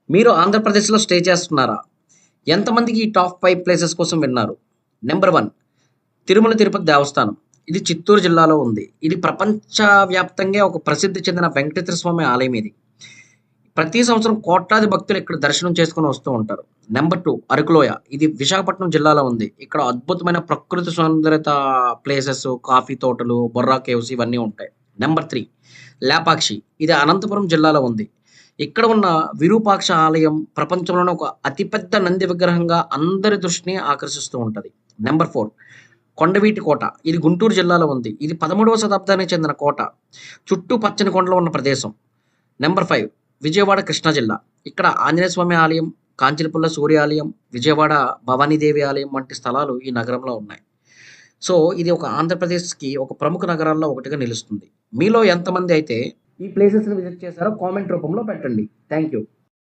మీరు ఆంధ్రప్రదేశ్‌లో స్టే చేస్తున్నారా? ఎంతమందికి ఈ టాప్ 5 ప్లేసెస్ కోసం విన్నారు? నంబర్ 1 తిరుమల తిరుపతి దేవస్థానం. ఇది చిత్తూరు జిల్లాలో ఉంది. ఇది ప్రపంచవ్యాప్తంగా ఒక ప్రసిద్ధి చెందిన వెంకటేశ్వర స్వామి ఆలయం ఇది. ప్రతి సంవత్సరం కోట్లాది భక్తులు ఇక్కడ దర్శనం చేసుకొని వస్తూ ఉంటారు. నంబర్ 2 అరకులోయ. ఇది విశాఖపట్నం జిల్లాలో ఉంది. ఇక్కడ అద్భుతమైన ప్రకృతి సౌందర్యత ప్లేసెస్, కాఫీ తోటలు, బొర్రా కేవ్స్ ఇవన్నీ ఉంటాయి. నంబర్ 3 లేపాక్షి. ఇది అనంతపురం జిల్లాలో ఉంది. ఇక్కడ ఉన్న విరూపాక్ష ఆలయం ప్రపంచంలోనే ఒక అతిపెద్ద నంది విగ్రహంగా అందరి దృష్టిని ఆకర్షిస్తూ ఉంటది. నంబర్ 4 కొండవీటి కోట. ఇది గుంటూరు జిల్లాలో ఉంది. ఇది 13వ శతాబ్దానికి చెందిన కోట. చుట్టూ పచ్చని కొండలు ఉన్న ప్రదేశం. నంబర్ 5 విజయవాడ కృష్ణా జిల్లా. ఇక్కడ ఆంజనేయ స్వామి ఆలయం, కాంచనపుల్ల సూర్య ఆలయం, విజయవాడ భవానీదేవి ఆలయం వంటి స్థలాలు ఈ నగరంలో ఉన్నాయి. సో, ఇది ఒక ఆంధ్రప్రదేశ్‌కి ఒక ప్రముఖ నగరాల్లో ఒకటిగా నిలుస్తుంది. మీలో ఎంతమంది అయితే ఈ ప్లేసెస్‌ని విజిట్ చేశారో కామెంట్ రూపంలో పెట్టండి. Thank you.